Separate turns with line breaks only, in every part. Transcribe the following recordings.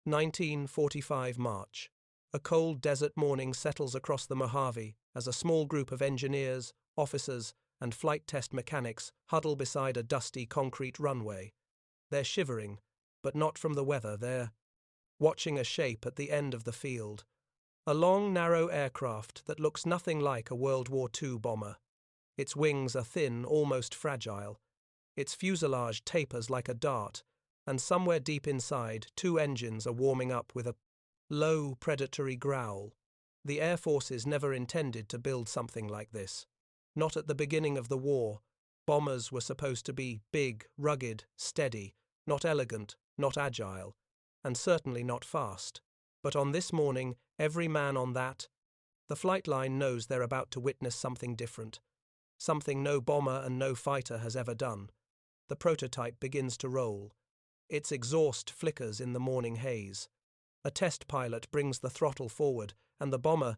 1945 March. A cold desert morning settles across the Mojave as a small group of engineers, officers, and flight test mechanics huddle beside a dusty concrete runway. They're shivering, but not from the weather. They're watching a shape at the end of the field. A long, narrow aircraft that looks nothing like a World War II bomber. Its wings are thin, almost fragile. Its fuselage tapers like a dart, and somewhere deep inside, two engines are warming up with a low, predatory growl. The Air Forces never intended to build something like this. Not at the beginning of the war. Bombers were supposed to be big, rugged, steady, not elegant, not agile, and certainly not fast. But on this morning, every man on the flight line knows they're about to witness something different. Something no bomber and no fighter has ever done. The prototype begins to roll. Its exhaust flickers in the morning haze. A test pilot brings the throttle forward, and the bomber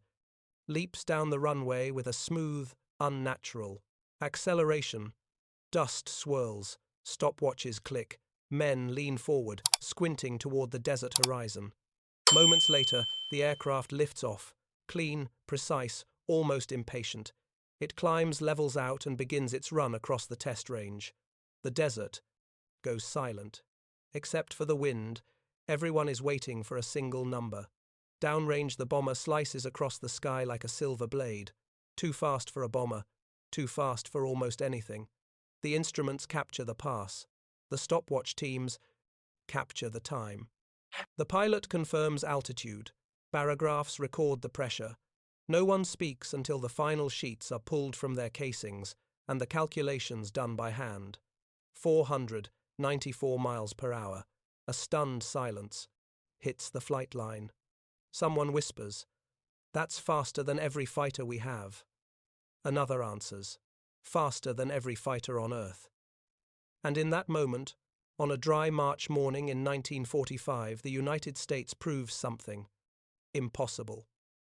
leaps down the runway with a smooth, unnatural acceleration. Dust swirls, stopwatches click, men lean forward, squinting toward the desert horizon. Moments later, the aircraft lifts off, clean, precise, almost impatient. It climbs, levels out, and begins its run across the test range. The desert goes silent. Except for the wind, everyone is waiting for a single number. Downrange, the bomber slices across the sky like a silver blade. Too fast for a bomber, too fast for almost anything. The instruments capture the pass. The stopwatch teams capture the time. The pilot confirms altitude. Barographs record the pressure. No one speaks until the final sheets are pulled from their casings and the calculations done by hand. 494 miles per hour. A stunned silence hits the flight line. Someone whispers, "That's faster than every fighter we have." Another answers, "Faster than every fighter on Earth." And in that moment, on a dry March morning in 1945, the United States proves something impossible.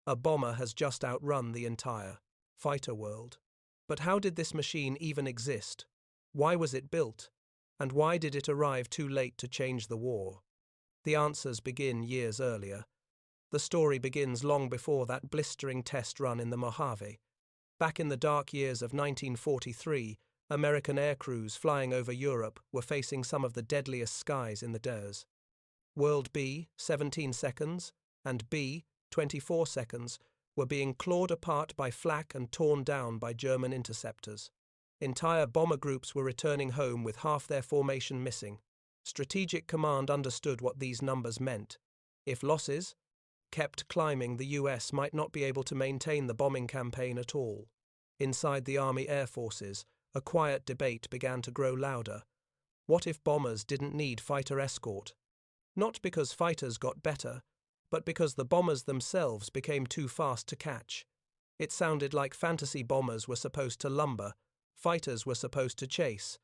A bomber has just outrun the entire fighter world. But how did this machine even exist? Why was it built? And why did it arrive too late to change the war? The answers begin years earlier. The story begins long before that blistering test run in the Mojave. Back in the dark years of 1943, American air crews flying over Europe were facing some of the deadliest skies in the desert. World B, 17 seconds, and B, 24 seconds, were being clawed apart by flak and torn down by German interceptors. Entire bomber groups were returning home with half their formation missing. Strategic Command understood what these numbers meant. If losses kept climbing, the US might not be able to maintain the bombing campaign at all. Inside the Army Air Forces, a quiet debate began to grow louder. What if bombers didn't need fighter escort? Not because fighters got better, but because the bombers themselves became too fast to catch. It sounded like fantasy bombers were supposed to lumber, fighters were supposed to chase.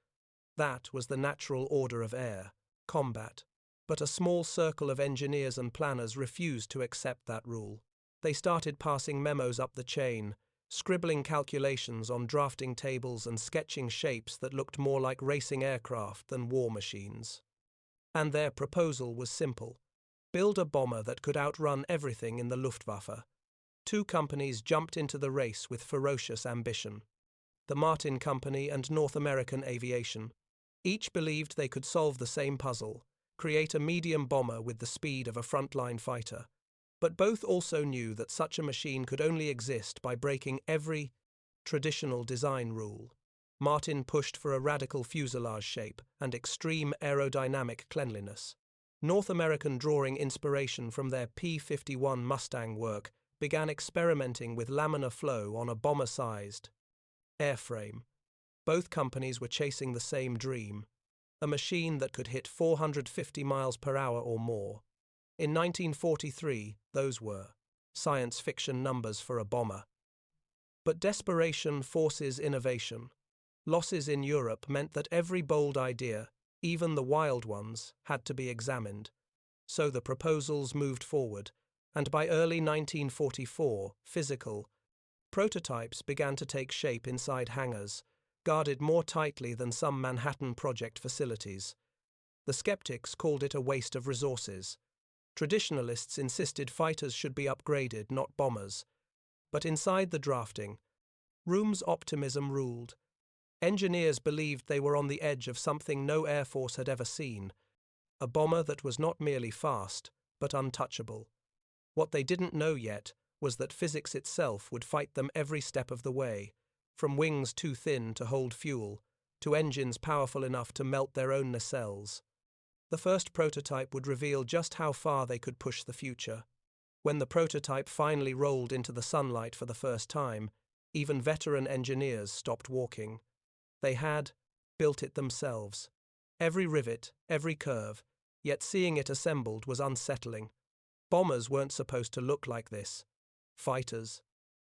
That was the natural order of air combat. But a small circle of engineers and planners refused to accept that rule. They started passing memos up the chain, scribbling calculations on drafting tables and sketching shapes that looked more like racing aircraft than war machines. And their proposal was simple: build a bomber that could outrun everything in the Luftwaffe. Two companies jumped into the race with ferocious ambition: the Martin Company and North American Aviation. Each believed they could solve the same puzzle: create a medium bomber with the speed of a frontline fighter. But both also knew that such a machine could only exist by breaking every traditional design rule. Martin pushed for a radical fuselage shape and extreme aerodynamic cleanliness. North American, drawing inspiration from their P-51 Mustang work, began experimenting with laminar flow on a bomber-sized airframe. Both companies were chasing the same dream: a machine that could hit 450 miles per hour or more. In 1943, those were science fiction numbers for a bomber. But desperation forces innovation. Losses in Europe meant that every bold idea, even the wild ones, had to be examined. So the proposals moved forward, and by early 1944, physical prototypes began to take shape inside hangars, guarded more tightly than some Manhattan Project facilities. The skeptics called it a waste of resources. Traditionalists insisted fighters should be upgraded, not bombers. But inside the drafting room's optimism ruled. Engineers believed they were on the edge of something no Air Force had ever seen, a bomber that was not merely fast, but untouchable. What they didn't know yet was that physics itself would fight them every step of the way, from wings too thin to hold fuel, to engines powerful enough to melt their own nacelles. The first prototype would reveal just how far they could push the future. When the prototype finally rolled into the sunlight for the first time, even veteran engineers stopped walking. They had built it themselves. Every rivet, every curve, yet seeing it assembled was unsettling. Bombers weren't supposed to look like this. Fighters.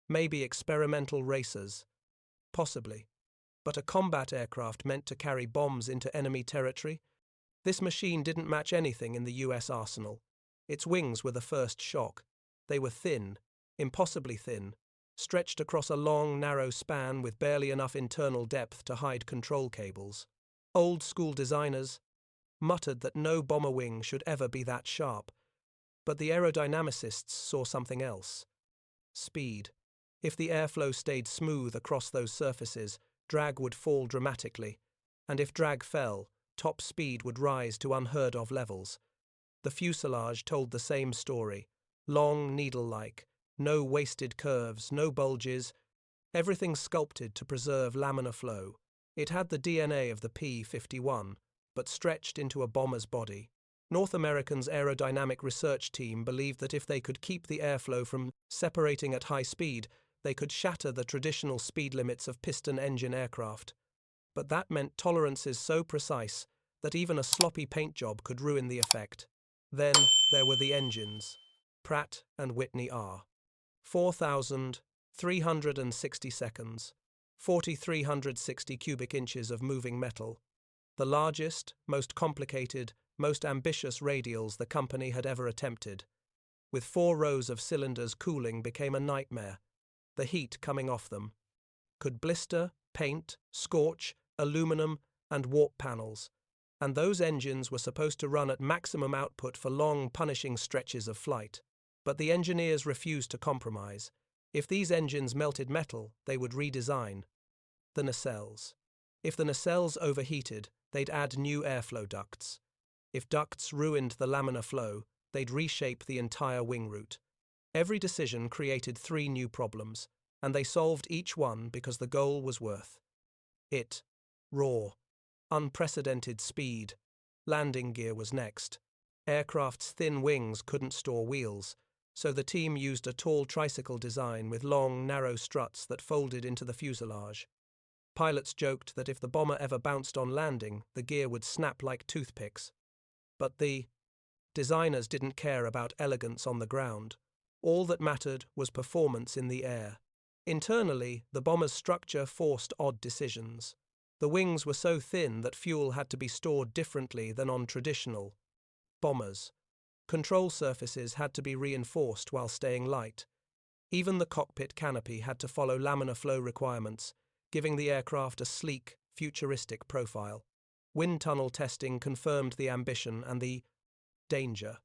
Maybe experimental racers. Possibly. But a combat aircraft meant to carry bombs into enemy territory? This machine didn't match anything in the US arsenal. Its wings were the first shock. They were thin, impossibly thin, stretched across a long, narrow span with barely enough internal depth to hide control cables. Old-school designers muttered that no bomber wing should ever be that sharp, but the aerodynamicists saw something else. Speed. If the airflow stayed smooth across those surfaces, drag would fall dramatically, and if drag fell, top speed would rise to unheard-of levels. The fuselage told the same story, long, needle-like, no wasted curves, no bulges, everything sculpted to preserve laminar flow. It had the DNA of the P-51, but stretched into a bomber's body. North American's aerodynamic research team believed that if they could keep the airflow from separating at high speed, they could shatter the traditional speed limits of piston-engine aircraft. But that meant tolerances so precise that even a sloppy paint job could ruin the effect. Then there were the engines. Pratt & Whitney R. 4,360 seconds, 4,360 cubic inches of moving metal. The largest, most complicated, most ambitious radials the company had ever attempted. With 4 rows of cylinders, cooling became a nightmare, the heat coming off them. Could blister, paint, scorch, aluminum, and warp panels. And those engines were supposed to run at maximum output for long, punishing stretches of flight. But the engineers refused to compromise. If these engines melted metal, they would redesign. The nacelles. If the nacelles overheated, they'd add new airflow ducts. If ducts ruined the laminar flow, they'd reshape the entire wing route. Every decision created 3 new problems, and they solved each one because the goal was worth it. Raw. Unprecedented speed. Landing gear was next. Aircraft's thin wings couldn't store wheels, so the team used a tall tricycle design with long, narrow struts that folded into the fuselage. Pilots joked that if the bomber ever bounced on landing, the gear would snap like toothpicks. But the designers didn't care about elegance on the ground. All that mattered was performance in the air. Internally, the bomber's structure forced odd decisions. The wings were so thin that fuel had to be stored differently than on traditional bombers. Control surfaces had to be reinforced while staying light. Even the cockpit canopy had to follow laminar flow requirements, giving the aircraft a sleek, futuristic profile. Wind tunnel testing confirmed the ambition and the danger.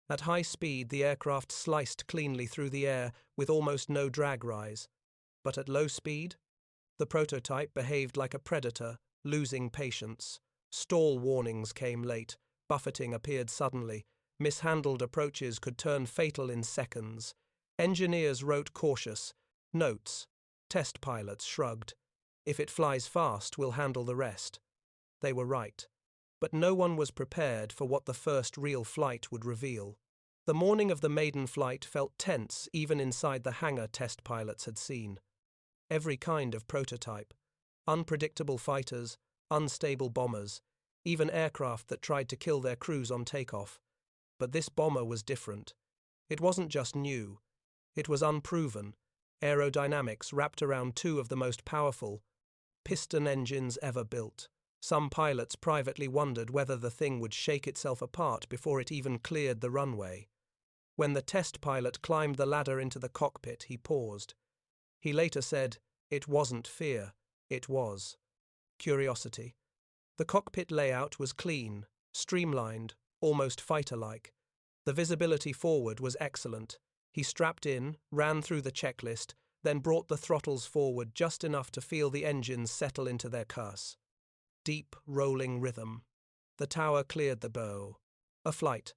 At high speed, the aircraft sliced cleanly through the air with almost no drag rise. But at low speed, the prototype behaved like a predator, losing patience. Stall warnings came late, buffeting appeared suddenly, mishandled approaches could turn fatal in seconds. Engineers wrote cautious notes. Test pilots shrugged. If it flies fast, we'll handle the rest. They were right. But no one was prepared for what the first real flight would reveal. The morning of the maiden flight felt tense even inside the hangar test pilots had seen. Every kind of prototype. Unpredictable fighters, unstable bombers, even aircraft that tried to kill their crews on takeoff. But this bomber was different. It wasn't just new. It was unproven. Aerodynamics wrapped around 2 of the most powerful piston engines ever built. Some pilots privately wondered whether the thing would shake itself apart before it even cleared the runway. When the test pilot climbed the ladder into the cockpit, he paused. He later said, "It wasn't fear, it was curiosity." The cockpit layout was clean, streamlined, almost fighter-like. The visibility forward was excellent. He strapped in, ran through the checklist, then brought the throttles forward just enough to feel the engines settle into their course. Deep, rolling rhythm. The tower cleared the bow. A flight.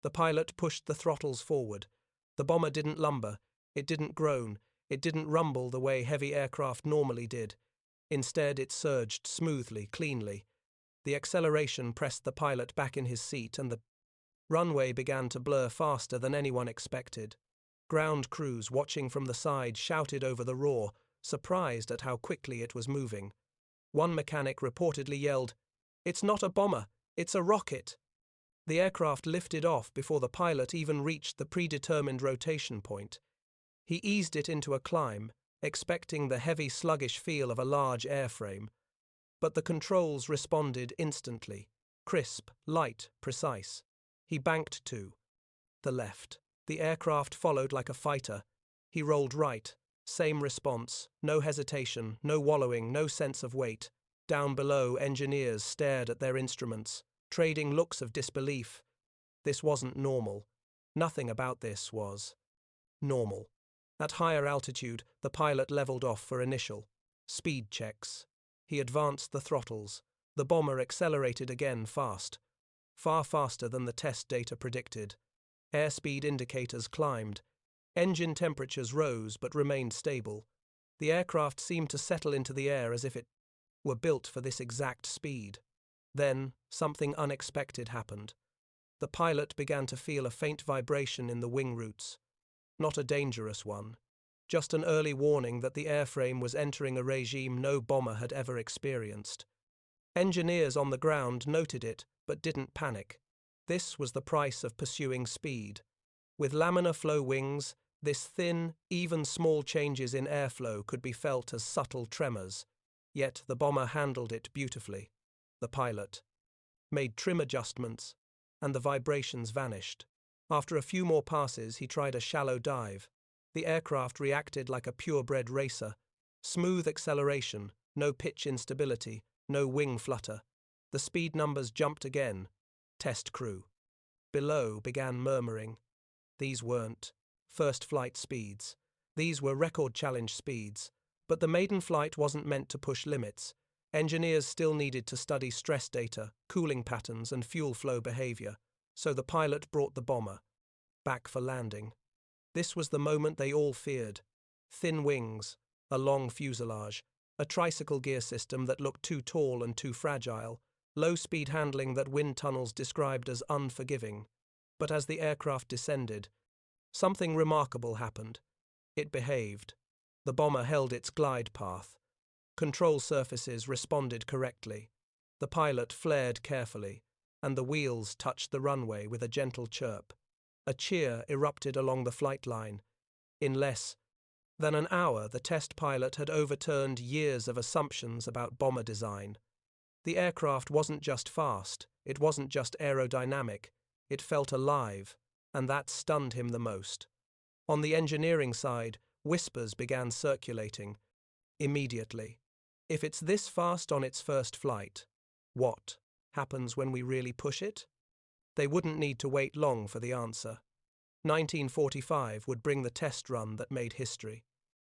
The pilot pushed the throttles forward. The bomber didn't lumber. It didn't groan. It didn't rumble the way heavy aircraft normally did. Instead, it surged smoothly, cleanly. The acceleration pressed the pilot back in his seat, and the runway began to blur faster than anyone expected. Ground crews watching from the side shouted over the roar, surprised at how quickly it was moving. One mechanic reportedly yelled, "It's not a bomber, it's a rocket." The aircraft lifted off before the pilot even reached the predetermined rotation point. He eased it into a climb, expecting the heavy, sluggish feel of a large airframe. But the controls responded instantly, crisp, light, precise. He banked to the left. The aircraft followed like a fighter. He rolled right. Same response. No hesitation, no wallowing, no sense of weight. Down below, engineers stared at their instruments, trading looks of disbelief. This wasn't normal. Nothing about this was normal. At higher altitude, the pilot leveled off for initial speed checks. He advanced the throttles. The bomber accelerated again fast. Far faster than the test data predicted. Airspeed indicators climbed. Engine temperatures rose but remained stable. The aircraft seemed to settle into the air as if it were built for this exact speed. Then, something unexpected happened. The pilot began to feel a faint vibration in the wing roots. Not a dangerous one. Just an early warning that the airframe was entering a regime no bomber had ever experienced. Engineers on the ground noted it, but didn't panic. This was the price of pursuing speed. With laminar flow wings, this thin, even small changes in airflow could be felt as subtle tremors. Yet the bomber handled it beautifully. The pilot made trim adjustments, and the vibrations vanished. After a few more passes, he tried a shallow dive. The aircraft reacted like a purebred racer. Smooth acceleration, no pitch instability, no wing flutter. The speed numbers jumped again. Test crew below began murmuring. These weren't first flight speeds. These were record challenge speeds. But the maiden flight wasn't meant to push limits. Engineers still needed to study stress data, cooling patterns, and fuel flow behavior. So the pilot brought the bomber back for landing. This was the moment they all feared. Thin wings, a long fuselage, a tricycle gear system that looked too tall and too fragile, low-speed handling that wind tunnels described as unforgiving. But as the aircraft descended, something remarkable happened. It behaved. The bomber held its glide path. Control surfaces responded correctly. The pilot flared carefully, and the wheels touched the runway with a gentle chirp. A cheer erupted along the flight line. In less than an hour, the test pilot had overturned years of assumptions about bomber design. The aircraft wasn't just fast, it wasn't just aerodynamic, it felt alive, and that stunned him the most. On the engineering side, whispers began circulating. Immediately. If it's this fast on its first flight, what happens when we really push it? They wouldn't need to wait long for the answer. 1945 would bring the test run that made history.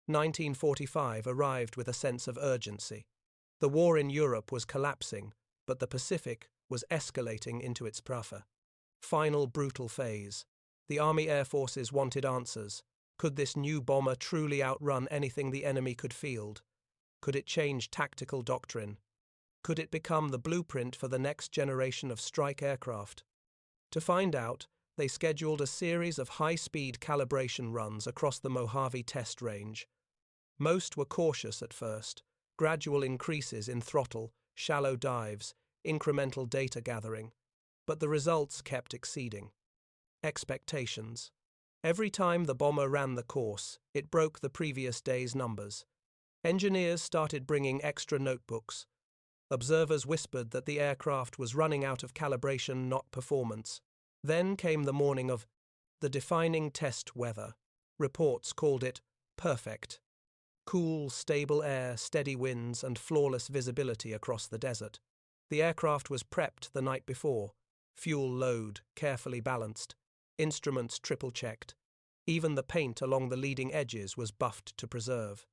1945 arrived with a sense of urgency. The war in Europe was collapsing, but the Pacific was escalating into its final brutal phase. The Army Air Forces wanted answers. Could this new bomber truly outrun anything the enemy could field? Could it change tactical doctrine? Could it become the blueprint for the next generation of strike aircraft? To find out, they scheduled a series of high-speed calibration runs across the Mojave test range. Most were cautious at first, gradual increases in throttle, shallow dives, incremental data gathering, but the results kept exceeding expectations. Every time the bomber ran the course, it broke the previous day's numbers. Engineers started bringing extra notebooks. Observers whispered that the aircraft was running out of calibration, not performance. Then came the morning of the defining test weather. Reports called it perfect. Cool, stable air, steady winds, and flawless visibility across the desert. The aircraft was prepped the night before. Fuel load, carefully balanced. instruments triple-checked. Even the paint along the leading edges was buffed to preserve.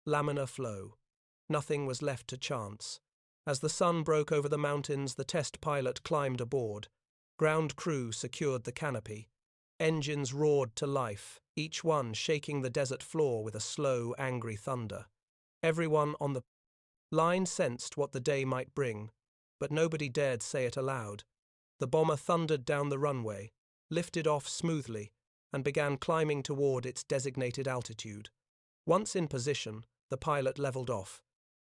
Laminar flow. Nothing was left to chance. As the sun broke over the mountains, the test pilot climbed aboard. Ground crew secured the canopy. Engines roared to life, each one shaking the desert floor with a slow, angry thunder. Everyone on the line sensed what the day might bring, but nobody dared say it aloud. The bomber thundered down the runway, lifted off smoothly, and began climbing toward its designated altitude. Once in position, the pilot leveled off.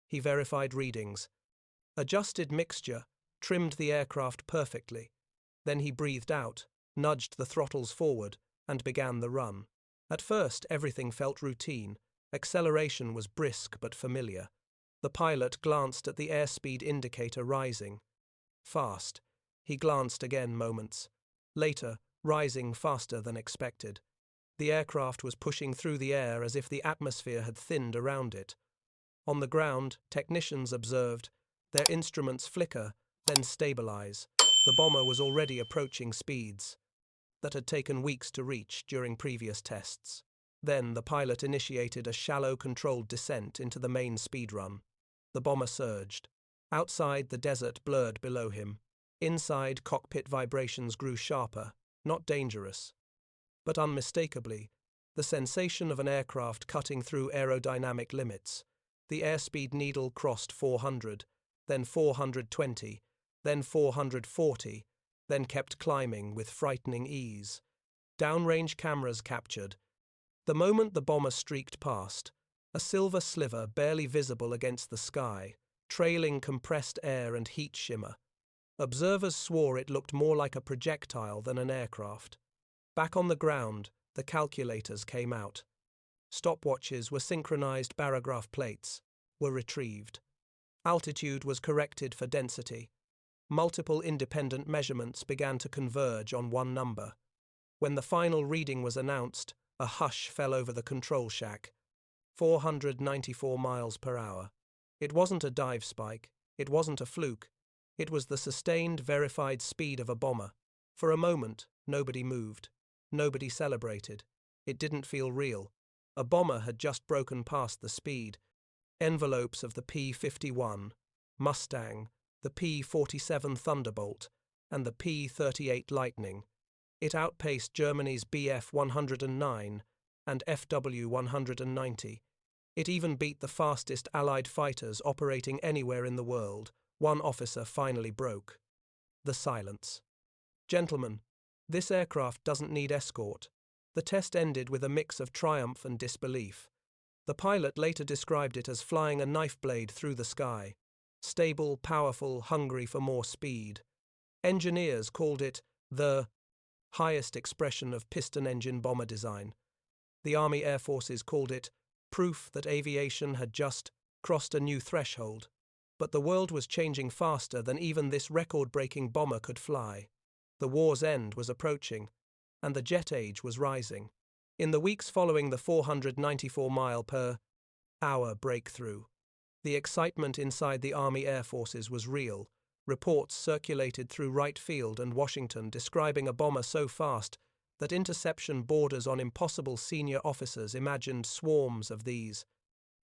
He verified readings. Adjusted mixture, trimmed the aircraft perfectly. Then he breathed out, nudged the throttles forward, and began the run. At first, everything felt routine. Acceleration was brisk but familiar. The pilot glanced at the airspeed indicator rising. Fast. He glanced again moments later, rising faster than expected. The aircraft was pushing through the air as if the atmosphere had thinned around it. On the ground, technicians observed their instruments flicker, then stabilize. The bomber was already approaching speeds that had taken weeks to reach during previous tests. Then the pilot initiated a shallow, controlled descent into the main speed run. The bomber surged. Outside, the desert blurred below him. Inside, cockpit vibrations grew sharper, not dangerous, but unmistakably, the sensation of an aircraft cutting through aerodynamic limits. The airspeed needle crossed 400, then 420, then 440, then kept climbing with frightening ease. Downrange cameras captured. The moment the bomber streaked past, a silver sliver barely visible against the sky, trailing compressed air and heat shimmer. Observers swore it looked more like a projectile than an aircraft. Back on the ground, the calculators came out. Stopwatches were synchronized, barograph plates were retrieved. Altitude was corrected for density. Multiple independent measurements began to converge on one number. When the final reading was announced, a hush fell over the control shack. 494 miles per hour. It wasn't a dive spike. It wasn't a fluke. It was the sustained, verified speed of a bomber. For a moment, nobody moved. Nobody celebrated. It didn't feel real. A bomber had just broken past the speed. Envelopes of the P-51, Mustang, the P-47 Thunderbolt, and the P-38 Lightning. It outpaced Germany's Bf-109 and FW-190. It even beat the fastest Allied fighters operating anywhere in the world. One officer finally broke. The silence. "Gentlemen, this aircraft doesn't need escort." The test ended with a mix of triumph and disbelief. The pilot later described it as flying a knife blade through the sky. Stable, powerful, hungry for more speed. Engineers called it the highest expression of piston engine bomber design. The Army Air Forces called it proof that aviation had just crossed a new threshold. But the world was changing faster than even this record-breaking bomber could fly. The war's end was approaching, and the jet age was rising. In the weeks following the 494-mile-per-hour breakthrough, the excitement inside the Army Air Forces was real. Reports circulated through Wright Field and Washington describing a bomber so fast that interception borders on impossible. Senior officers imagined swarms of these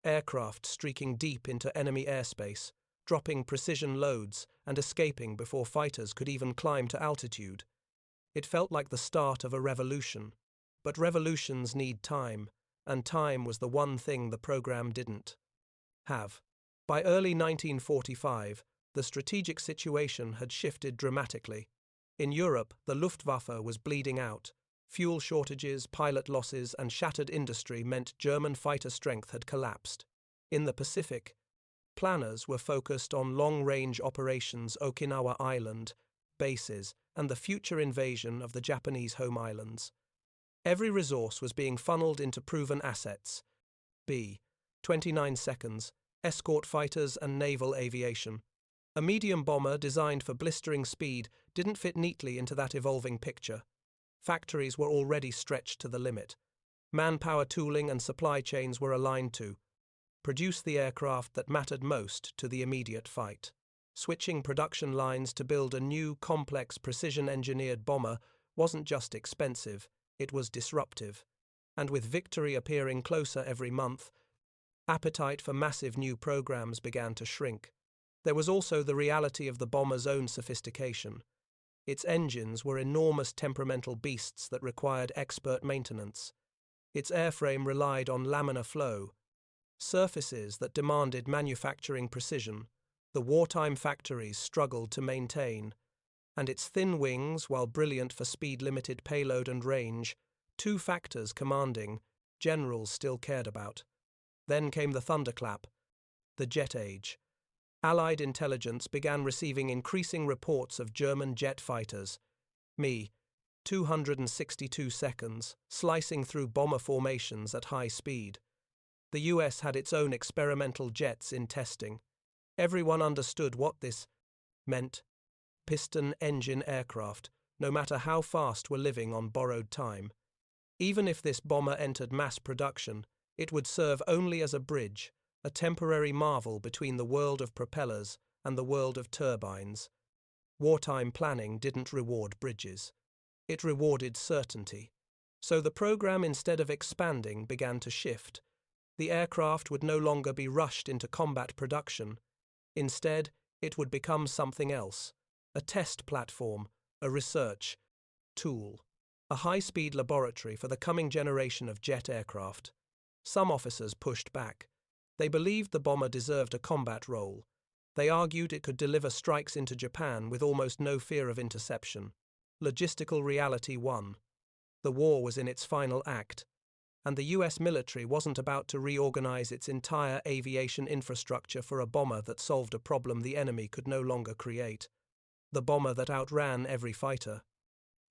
aircraft streaking deep into enemy airspace, dropping precision loads and escaping before fighters could even climb to altitude. It felt like the start of a revolution. But revolutions need time, and time was the one thing the program didn't have. By early 1945, the strategic situation had shifted dramatically. In Europe, the Luftwaffe was bleeding out. Fuel shortages, pilot losses, and shattered industry meant German fighter strength had collapsed. In the Pacific, planners were focused on long-range operations, Okinawa Island bases, and the future invasion of the Japanese home islands. Every resource was being funneled into proven assets. 29 seconds, escort fighters and naval aviation. A medium bomber designed for blistering speed didn't fit neatly into that evolving picture. Factories were already stretched to the limit. Manpower tooling and supply chains were aligned to produce the aircraft that mattered most to the immediate fight. Switching production lines to build a new, complex, precision-engineered bomber wasn't just expensive, it was disruptive. And with victory appearing closer every month, appetite for massive new programs began to shrink. There was also the reality of the bomber's own sophistication. Its engines were enormous temperamental beasts that required expert maintenance. Its airframe relied on laminar flow, surfaces that demanded manufacturing precision. The wartime factories struggled to maintain, and its thin wings, while brilliant for speed-limited payload and range, two factors commanding, generals still cared about. Then came the thunderclap, the jet age. Allied intelligence began receiving increasing reports of German jet fighters, Me, 262 seconds, slicing through bomber formations at high speed. The US had its own experimental jets in testing. Everyone understood what this meant. Piston-engine aircraft, no matter how fast, were living on borrowed time. Even if this bomber entered mass production, it would serve only as a bridge, a temporary marvel between the world of propellers and the world of turbines. Wartime planning didn't reward bridges. It rewarded certainty. So the program, instead of expanding, began to shift. The aircraft would no longer be rushed into combat production. Instead, it would become something else, a test platform, a research tool, a high-speed laboratory for the coming generation of jet aircraft. Some officers pushed back. They believed the bomber deserved a combat role. They argued it could deliver strikes into Japan with almost no fear of interception. Logistical reality won. The war was in its final act, and the US military wasn't about to reorganize its entire aviation infrastructure for a bomber that solved a problem the enemy could no longer create. The bomber that outran every fighter.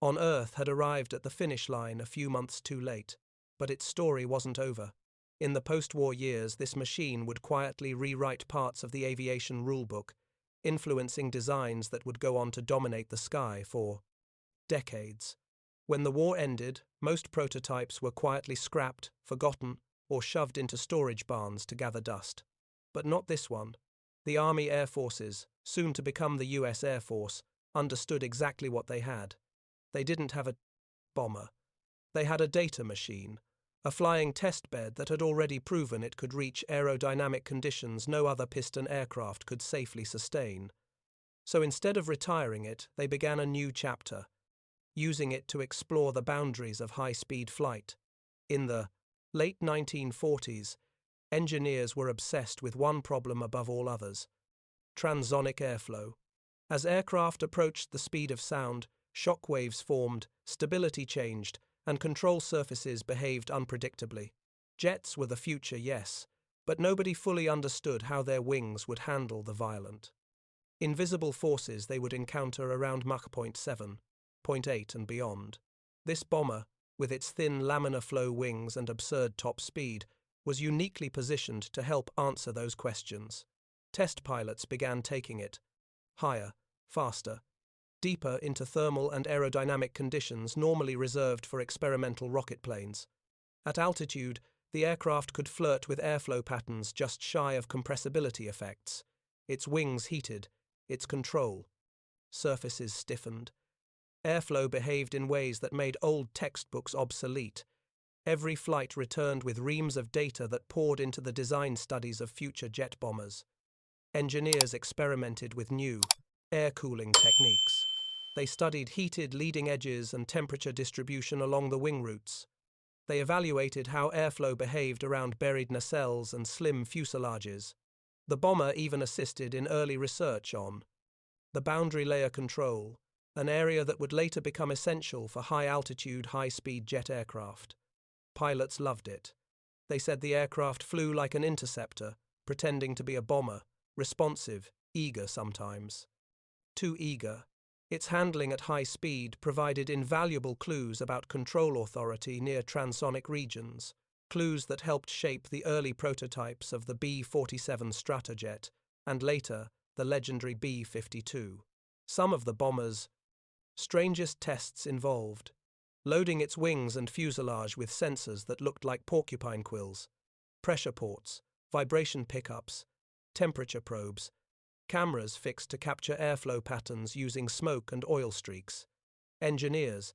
On Earth had arrived at the finish line a few months too late, but its story wasn't over. In the post-war years, this machine would quietly rewrite parts of the aviation rulebook, influencing designs that would go on to dominate the sky for decades. When the war ended, most prototypes were quietly scrapped, forgotten, or shoved into storage barns to gather dust. But not this one. The Army Air Forces, soon to become the US Air Force, understood exactly what they had. They didn't have a bomber. They had a data machine, a flying test bed that had already proven it could reach aerodynamic conditions no other piston aircraft could safely sustain. So instead of retiring it, they began a new chapter, using it to explore the boundaries of high-speed flight. In the late 1940s, engineers were obsessed with one problem above all others: transonic airflow. As aircraft approached the speed of sound, shock waves formed, stability changed, and control surfaces behaved unpredictably. Jets were the future, yes, but nobody fully understood how their wings would handle the violent, invisible forces they would encounter around Mach 0.7, 0.8 and beyond. This bomber, with its thin laminar flow wings and absurd top speed, was uniquely positioned to help answer those questions. Test pilots began taking it higher, faster, deeper into thermal and aerodynamic conditions normally reserved for experimental rocket planes. At altitude, the aircraft could flirt with airflow patterns just shy of compressibility effects. Its wings heated, its control. Surfaces stiffened. Airflow behaved in ways that made old textbooks obsolete. Every flight returned with reams of data that poured into the design studies of future jet bombers. Engineers experimented with new, air cooling techniques. They studied heated leading edges and temperature distribution along the wing routes. They evaluated how airflow behaved around buried nacelles and slim fuselages. The bomber even assisted in early research on the boundary layer control, an area that would later become essential for high-altitude, high-speed jet aircraft. Pilots loved it. They said the aircraft flew like an interceptor, pretending to be a bomber, responsive, eager sometimes. Too eager. Its handling at high speed provided invaluable clues about control authority near transonic regions, clues that helped shape the early prototypes of the B-47 Stratojet and later the legendary B-52. Some of the bomber's strangest tests involved loading its wings and fuselage with sensors that looked like porcupine quills, pressure ports, vibration pickups, temperature probes, cameras fixed to capture airflow patterns using smoke and oil streaks. Engineers,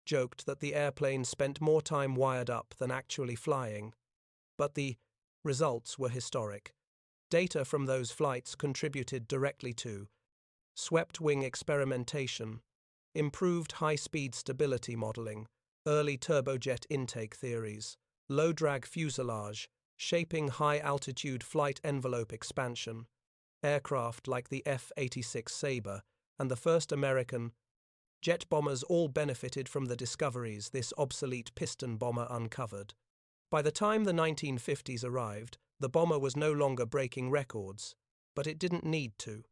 joked that the airplane spent more time wired up than actually flying. But the results were historic. Data from those flights contributed directly to swept-wing experimentation, improved high-speed stability modeling, early turbojet intake theories, low-drag fuselage, shaping high-altitude flight envelope expansion, aircraft like the F-86 Sabre and the first American jet bombers all benefited from the discoveries this obsolete piston bomber uncovered. By the time the 1950s arrived, the bomber was no longer breaking records, but it didn't need to.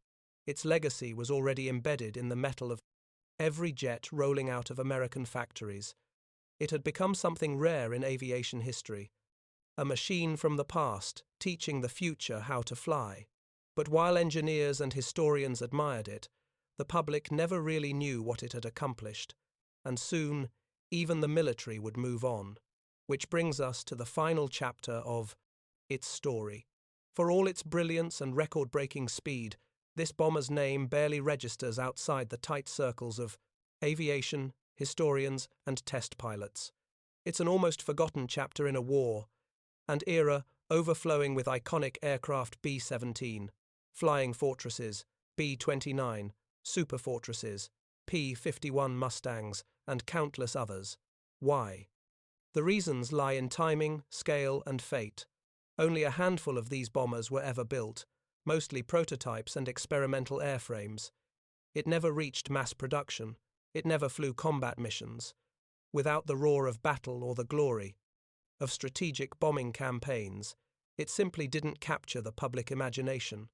Its legacy was already embedded in the metal of every jet rolling out of American factories. It had become something rare in aviation history, a machine from the past teaching the future how to fly. But while engineers and historians admired it, the public never really knew what it had accomplished, and soon even the military would move on. Which brings us to the final chapter of its story. For all its brilliance and record-breaking speed, this bomber's name barely registers outside the tight circles of aviation, historians, and test pilots. It's an almost forgotten chapter in a war and era overflowing with iconic aircraft B-17, flying fortresses, B-29, super fortresses, P-51 Mustangs, and countless others. Why? The reasons lie in timing, scale, and fate. Only a handful of these bombers were ever built, mostly prototypes and experimental airframes. It never reached mass production. It never flew combat missions. Without the roar of battle or the glory of strategic bombing campaigns, it simply didn't capture the public imagination.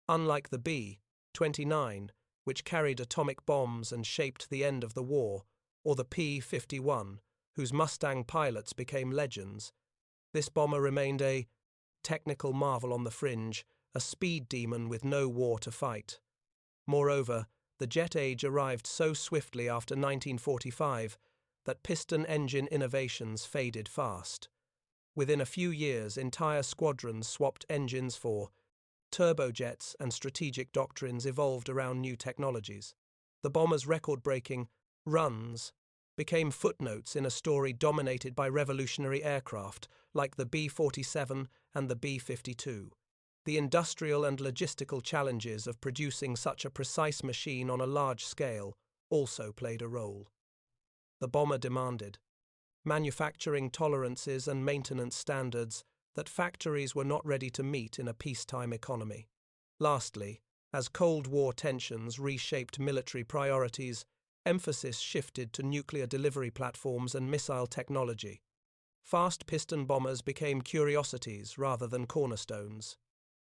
Unlike the B-29, which carried atomic bombs and shaped the end of the war, or the P-51, whose Mustang pilots became legends, this bomber remained a technical marvel on the fringe, a speed demon with no war to fight. Moreover, the jet age arrived so swiftly after 1945 that piston engine innovations faded fast. Within a few years, entire squadrons swapped engines for turbojets, and strategic doctrines evolved around new technologies. The bomber's record-breaking runs became footnotes in a story dominated by revolutionary aircraft like the B-47 and the B-52. The industrial and logistical challenges of producing such a precise machine on a large scale also played a role. The bomber demanded manufacturing tolerances and maintenance standards that factories were not ready to meet in a peacetime economy. Lastly, as Cold War tensions reshaped military priorities, emphasis shifted to nuclear delivery platforms and missile technology. Fast piston bombers became curiosities rather than cornerstones.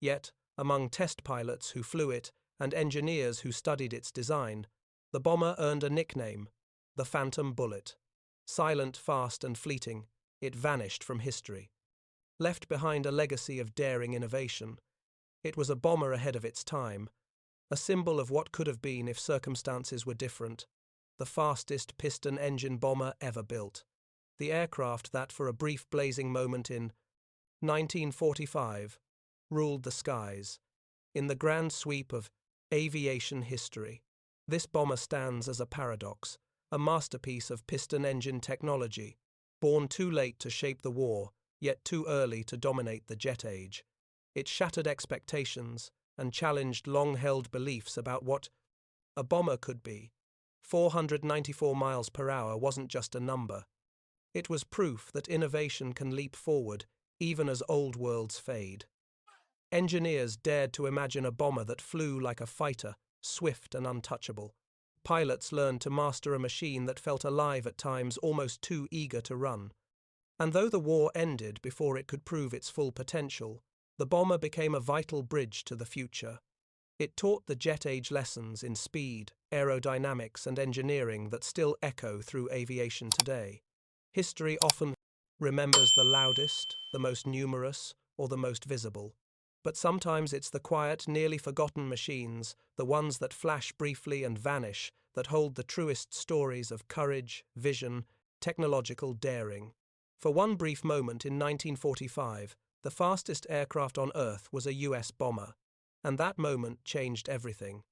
Yet, among test pilots who flew it and engineers who studied its design, the bomber earned a nickname, the Phantom Bullet. Silent, fast, and fleeting, it vanished from history. Left behind a legacy of daring innovation, it was a bomber ahead of its time, a symbol of what could have been if circumstances were different, the fastest piston engine bomber ever built, the aircraft that for a brief blazing moment in 1945 ruled the skies. In the grand sweep of aviation history, this bomber stands as a paradox, a masterpiece of piston engine technology, born too late to shape the war, yet too early to dominate the jet age. It shattered expectations and challenged long-held beliefs about what a bomber could be. 494 miles per hour wasn't just a number. It was proof that innovation can leap forward even as old worlds fade. Engineers dared to imagine a bomber that flew like a fighter, swift and untouchable. Pilots learned to master a machine that felt alive at times, almost too eager to run. And though the war ended before it could prove its full potential, the bomber became a vital bridge to the future. It taught the jet age lessons in speed, aerodynamics, and engineering that still echo through aviation today. History often remembers the loudest, the most numerous, or the most visible. But sometimes it's the quiet, nearly forgotten machines, the ones that flash briefly and vanish, that hold the truest stories of courage, vision, technological daring. For one brief moment in 1945, the fastest aircraft on Earth was a US bomber, and that moment changed everything.